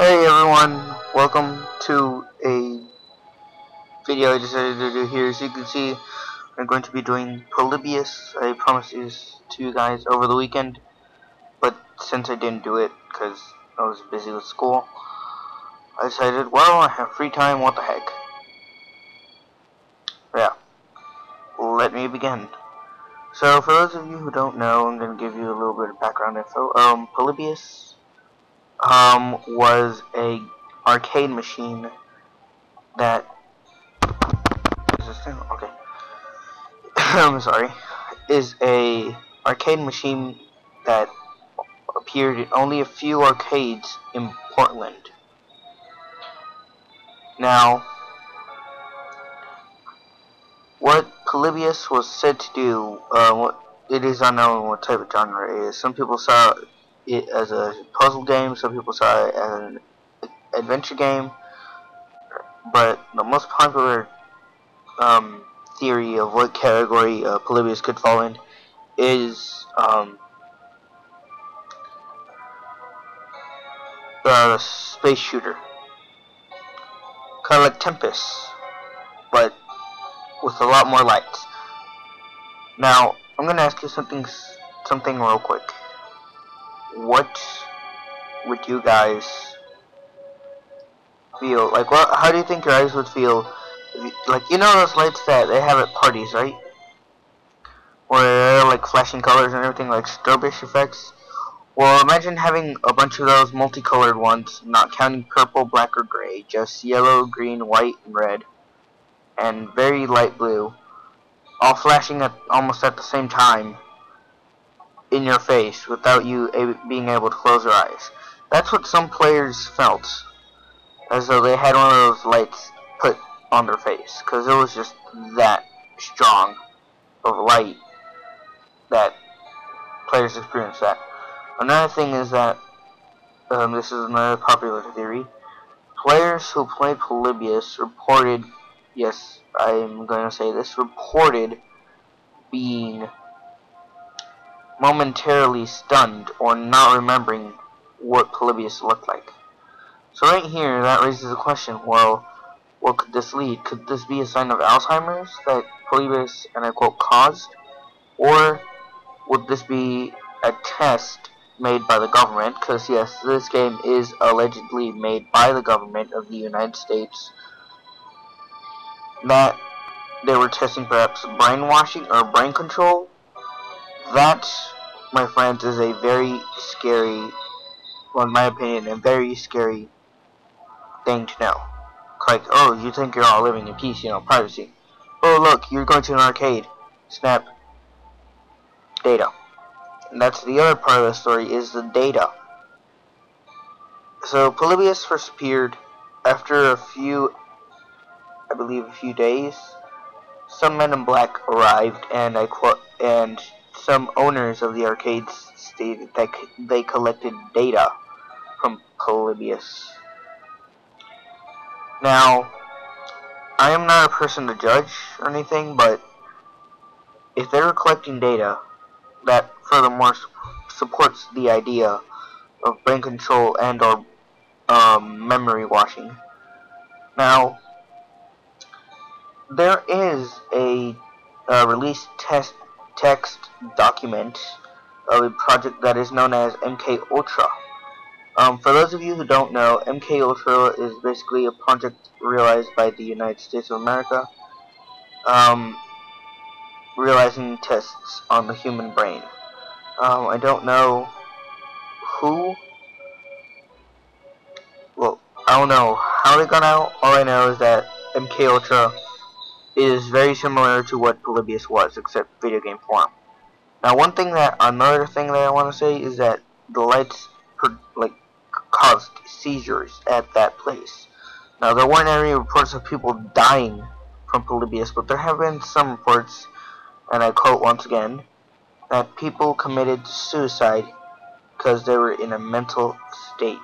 Hey everyone, welcome to a video I decided to do here. As you can see, I'm going to be doing Polybious. I promised this to you guys over the weekend, but since I didn't do it because I was busy with school, I decided, well, I have free time, what the heck. Yeah, let me begin. So for those of you who don't know, I'm going to give you a little bit of background info. Polybious was a arcade machine that is this thing? Okay. I'm sorry. Is a arcade machine that appeared in only a few arcades in Portland. Now, what Polybious was said to do, it is unknown what type of genre it is. Some people saw it as a puzzle game, some people saw it as an adventure game, but the most popular theory of what category Polybious could fall in is the space shooter, kind of like Tempest, but with a lot more lights. Now, I'm gonna ask you something real quick. What would you guys feel like? How do you think your eyes would feel? Like, you know those lights that they have at parties, right? Where they're like flashing colors and everything, like strobish effects. Well, imagine having a bunch of those multicolored ones, not counting purple, black, or gray, just yellow, green, white, and red, and very light blue, all flashing at almost at the same time in your face without you being able to close your eyes. That's what some players felt, as though they had one of those lights put on their face, because it was just that strong of light that players experienced that. Another thing is that, this is another popular theory, players who played Polybious reported, yes, I'm going to say this, reported being momentarily stunned or not remembering what Polybious looked like. So right here, that raises the question, well, what could this lead? Could this be a sign of Alzheimer's that Polybious, and I quote, caused? Or would this be a test made by the government? Because yes, this game is allegedly made by the government of the United States, that they were testing perhaps brainwashing or brain control. That, my friends, is a very scary, well, in my opinion, a very scary thing to know. Like, oh, you think you're all living in peace, privacy. Oh, look, you're going to an arcade. Snap. Data. And that's the other part of the story, is the data. So, Polybious first appeared after I believe a few days. Some men in black arrived, and I quote, and some owners of the arcades stated that they collected data from Polybious. Now, I am not a person to judge or anything, but if they were collecting data, that furthermore supports the idea of brain control and or memory washing. Now, there is a released text document of a project that is known as MK Ultra. For those of you who don't know, MK Ultra is basically a project realized by the United States of America, realizing tests on the human brain. I don't know who, well, I don't know how they got out. All I know is that MK Ultra is very similar to what Polybious was, except video game form. Now, another thing that I want to say is that the lights, caused seizures at that place. Now, there weren't any reports of people dying from Polybious, but there have been some reports, and I quote once again, that people committed suicide because they were in a mental state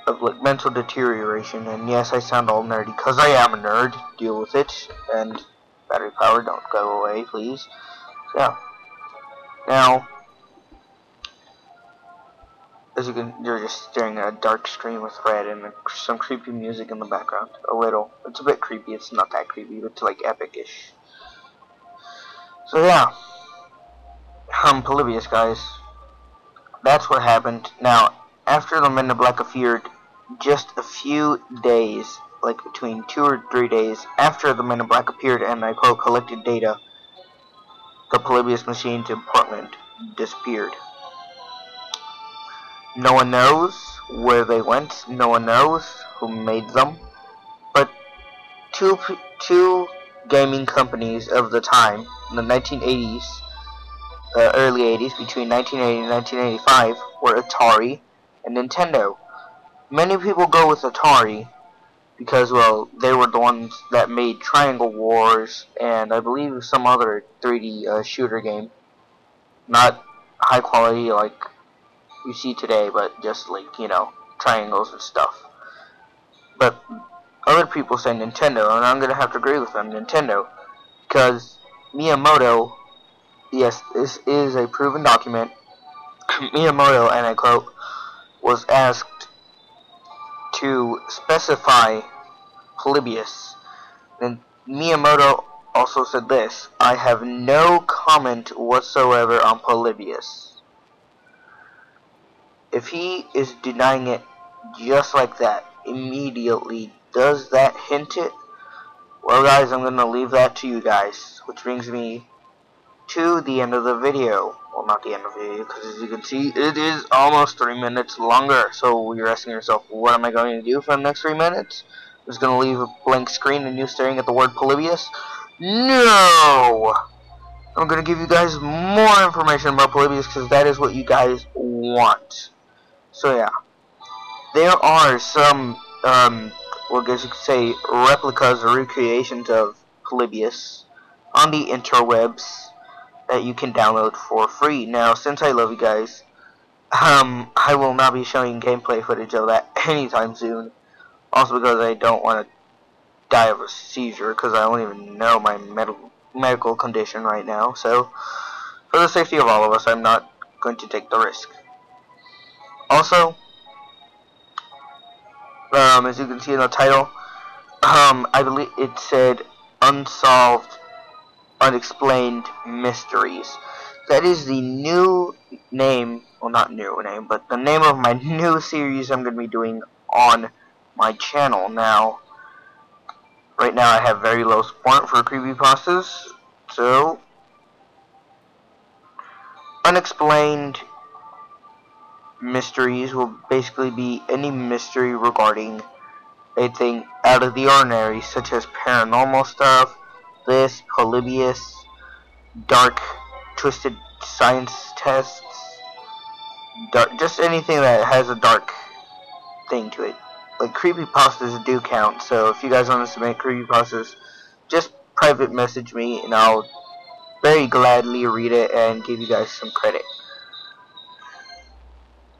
of mental deterioration. And yes, I sound all nerdy because I am a nerd. Deal with it. And battery power, don't go away, please. So, yeah. Now, as you're just staring at a dark screen with red and some creepy music in the background. A little. It's a bit creepy. It's not that creepy, but it's like epic-ish. So yeah, Polybious, guys. That's what happened. Now, after the Men in Black appeared, just a few days, like between 2 or 3 days after the Men in Black appeared and I quote collected data, the Polybious machines in Portland disappeared. No one knows where they went. No one knows who made them. But two gaming companies of the time, in the 1980s, early 80s, between 1980 and 1985, were Atari and Nintendo. Many people go with Atari because, well, they were the ones that made Triangle Wars and I believe some other 3D shooter game. Not high quality like you see today, but just like, you know, triangles and stuff. But other people say Nintendo, and I'm gonna have to agree with them, Nintendo, because Miyamoto, yes, this is a proven document. Miyamoto, and I quote, was asked to specify Polybious. And Miyamoto also said this: "I have no comment whatsoever on Polybious." If he is denying it just like that, immediately, does that hint it? Well, guys, I'm going to leave that to you guys, which brings me to the end of the video. Well, not the end of the video, because as you can see, it is almost 3 minutes longer. So you're asking yourself, what am I going to do for the next 3 minutes? I'm just going to leave a blank screen and you staring at the word Polybious? No! I'm going to give you guys more information about Polybious, because that is what you guys want. So yeah, there are some, well, I guess you could say replicas or recreations of Polybious on the interwebs that you can download for free. Now, since I love you guys, I will not be showing gameplay footage of that anytime soon. Also because I don't want to die of a seizure, because I don't even know my medical condition right now. So, for the safety of all of us, I'm not going to take the risk. Also, as you can see in the title, I believe it said Unsolved, Unexplained Mysteries. That is the new name, well, not new name, but the name of my new series I'm going to be doing on my channel. Now, right now I have very low support for creepypastas, so Unexplained Mysteries will basically be any mystery regarding anything out of the ordinary, such as paranormal stuff, this, Polybious, dark, twisted science tests, just anything that has a dark thing to it. Like, creepypastas do count, so if you guys want us to make creepypastas, just private message me and I'll very gladly read it and give you guys some credit.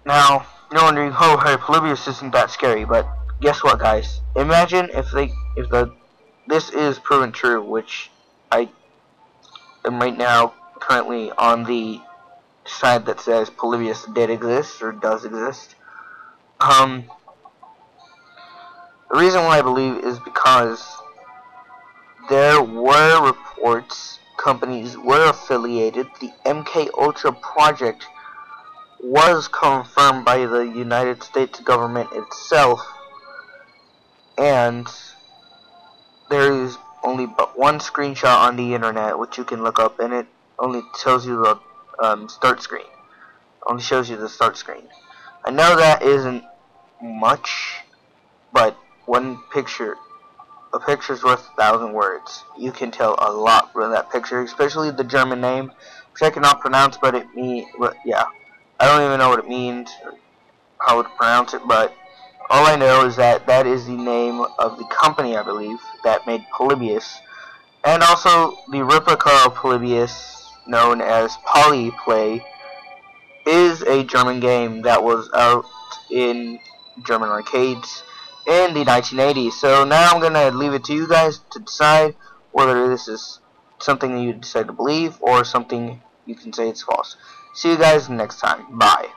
Now, you're wondering, oh, hey, Polybious isn't that scary, but guess what, guys? Imagine if this is proven true, which I am right now currently on the side that says Polybious did exist, or does exist. The reason why I believe is because there were reports, companies were affiliated, the MK Ultra project was confirmed by the United States government itself, and there is only but one screenshot on the internet which you can look up, and it only shows you the start screen. Only shows you the start screen. I know that isn't much, but one picture, a picture's worth 1,000 words. You can tell a lot from that picture, especially the German name, which I cannot pronounce, but yeah. I don't even know what it means, or how to pronounce it, but all I know is that that is the name of the company, I believe, that made Polybious. And also, the replica of Polybious, known as Polyplay, is a German game that was out in German arcades in the 1980s. So now I'm going to leave it to you guys to decide whether this is something that you decide to believe or something you can say it's false. See you guys next time. Bye.